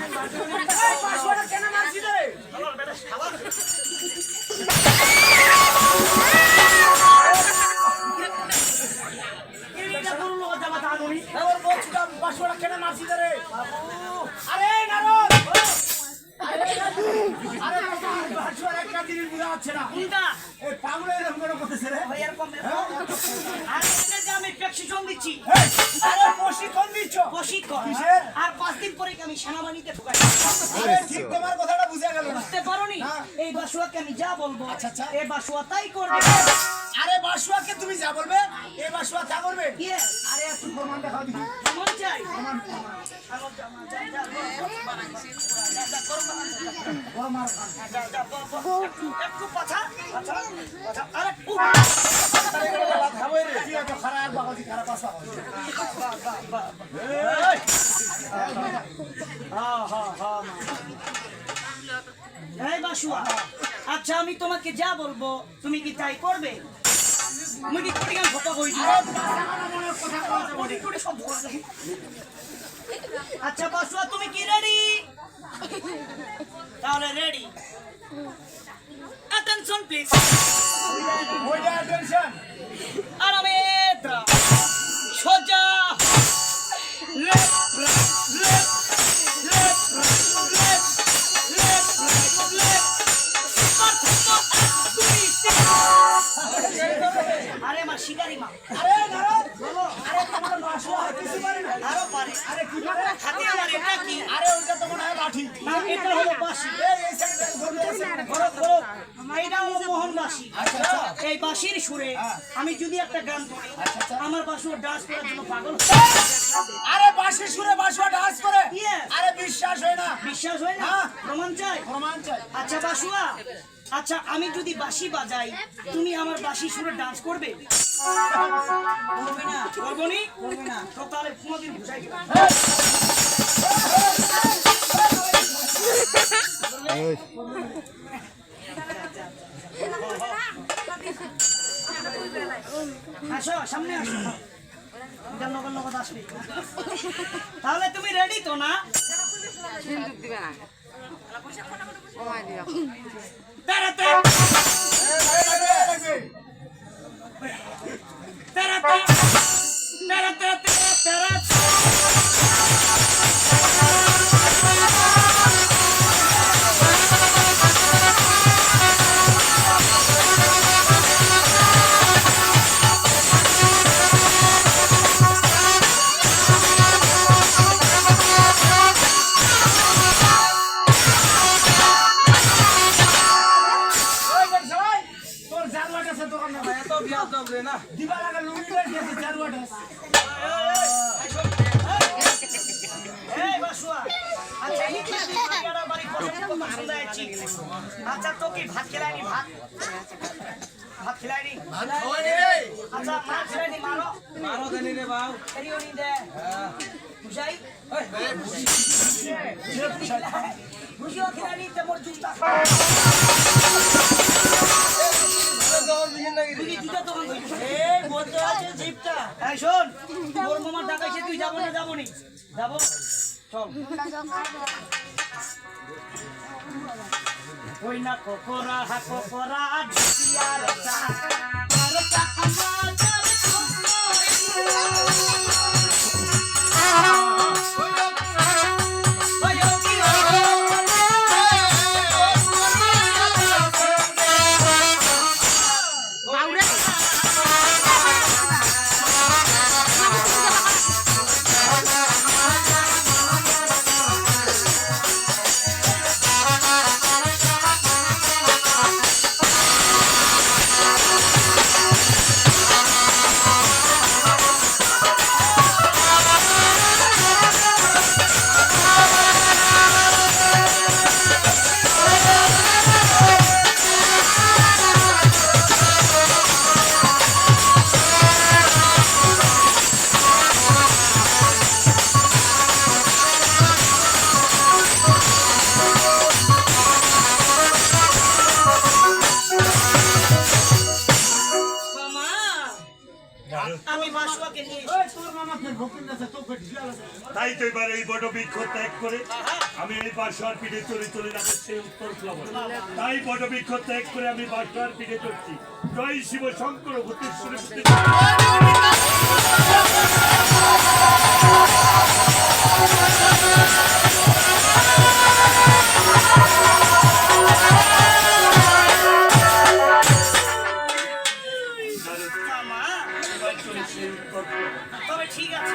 বাসুয়াটা কেন মারছি রে? আমার বেটা শালা এটা কোন লোক জামা তানুনি ওর বলছিটা বাসুয়াটা কেন মারছি রে? আরে নারদ আরে বাসুয়াটা একটা জিনিস বুঝা যাচ্ছে না। কোনটা এই পাগলের এরকম কেন করতেছে রে? ভাই এরকম আর এটা যে আমি প্রশিক্ষণ দিচ্ছি আরে প্রশিক্ষণ দিচ্ছ? প্রশিক্ষণ কিসের? আর 5 দিন পরে আমি সেনাবাহিনীতে ঢুকাই আরে ঠিক তোমার কথাটা বুঝা গেল না। বুঝতে পারোনি না। এই বাসুয়াকে আমি যা বলবো আচ্ছা, আচ্ছা। এই বাসুয়া তাই করবে আরে বাসুয়াকে তুমি যা বলবে এই বাসুয়া তা করবে। Yes. আরে একটু প্রমাণ দেখাও দেখি। মন চাই প্রমাণ প্রমাণ একটু পাছা পাছা পাছা আরে খাবো রে ঠিক আছে খারাপ বাবাজি খারাপ আসা এই বাসুয়া আচ্ছা আমি তোমাকে যা বলবো তুমি কি তাই করবে আমি কি কোটি গান কথা কই কোটি সব আচ্ছা বাসুয়া তুমি কি রেডি তাহলে রেডি অ্যাটেনশন প্লিজ ওইটা টেনশন আরামেত্রা সোজা left left left left left left আরে মা শিকারি মা আরে নারদ বলো আরে তোমার বাসুয়া কিছু পারে না আরো পারে আরে কি পারে হাতে আমার এটা কি আরে ওইটা তো মনে হয় লাঠি না এটা হলো বাঁশি এই সাইডে ধরে আছে বড় বড় এইটা হলো মোহন বাঁশি আচ্ছা আচ্ছা এই বাঁশির সুরে আমি যদি একটা গান করি আমার বাঁশুর ডান্স করার জন্য পাগল আরে বাঁশি সুরে বাসুয়া ডান্স করে Yes. আরে বিশ্বাস হয় না বিশ্বাস হয় না হ্যাঁ। প্রমাণ চাই প্রমাণ চাই আচ্ছা বাসুয়া আচ্ছা আমি যদি বাঁশি বাজাই তুমি আমার বাঁশি সুরে ডান্স করবে করবে না করবো নি করবে না তো তাহলে কোনোদিন বুঝাই দিলাম আসো সামনে আসো এটা নগর নগদ আসবে তাহলে তুমি রেডি তো না সিন্দুক দিবে না কমাই দিও তেরাতে লাগবে তেরাতে তেরাতে তেরাতে ওই দেখ সবাই তোর জারওয়াট আছে দোকান না ভাই এত বিয়াদ দাও রে না দিবা লাগা লুঙ্গিটা দিয়েছে জারওয়াট আছে এই বাসুয়া আচ্ছা এই যে বিয়ারা বাড়ি পছন্দ হয়েছে আচ্ছা তো কি ভাত খেলাইনি ভাত ভাত খেলাইনি আচ্ছা মা খেলাইনি মারো মারো দেনি রে বাউ এরিও নি দে বুঝাই বুঝিও খেলাইনি তে মোর জুতা তুই জুতা দোকান কইছিস এই বলতে আছে জিপটা এই শোন তোর মামা ডাকাইছে তুই যাবো না যাবো নি যাবো চল ওই না কোকরা হা কোকরা ঢিয়ার চা আর তা আমাদের আমি বাসুয়াকে নিয়ে ওই তোর মামা ফের ভোকিন আছে তো ফের ঢিলা লাগে তাই তো এবার এই বড় বৃক্ষ ত্যাগ করে আমি এই বাসার পিঠে চলে চলে যাবো সেই উত্তর প্লাবন। তাই বড় বৃক্ষ ত্যাগ করে আমি বাসার পিঠে চলছি। জয় শিব শঙ্কর ভূতেশ্বরী। মামা তবে ঠিক আছে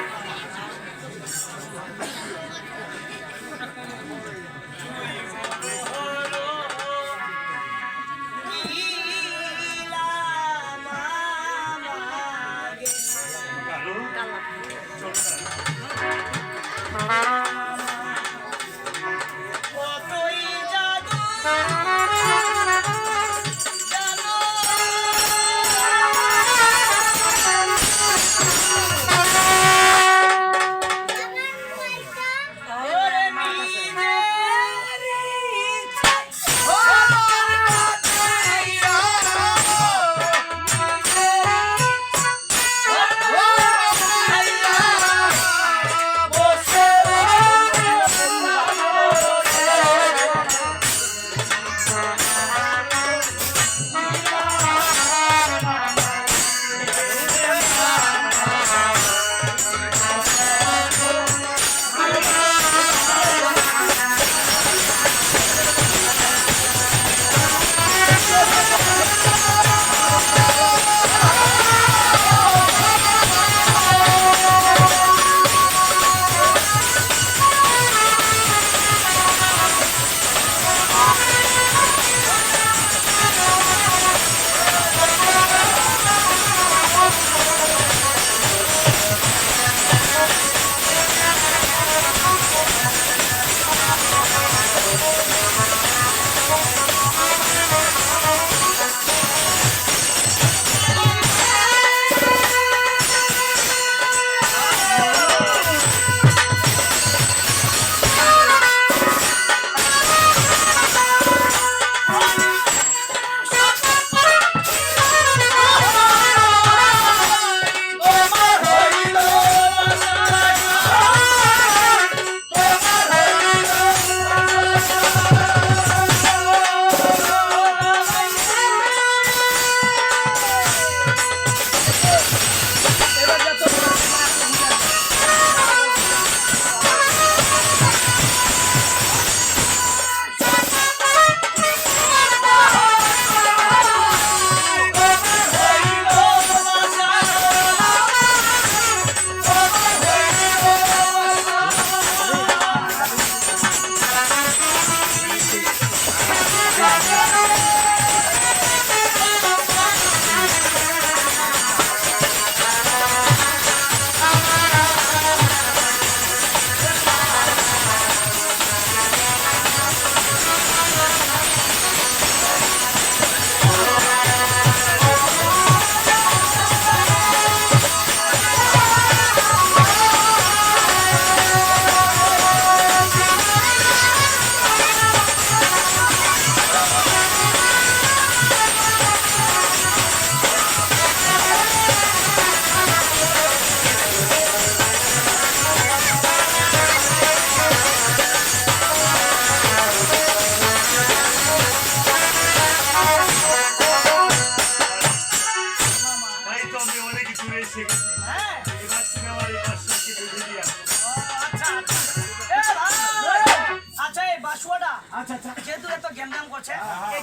আচ্ছা আচ্ছা যেহেতু এত গ্যামজাম করছে এই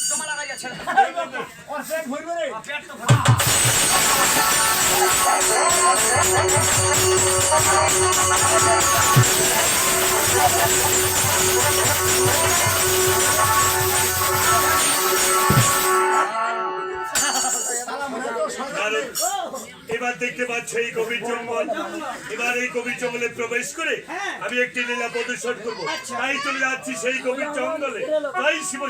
জমা লাগা যাচ্ছে না। ওর পেট ভরবে রে পেট তো ভরা। এবার দেখতে পাচ্ছ এই গভীর জঙ্গল। এবার এই গভীর জঙ্গলে প্রবেশ করে আমি একটি লীলা প্রদর্শন করবো। তাই চলে যাচ্ছি সেই গভীর জঙ্গলে। তাই শিব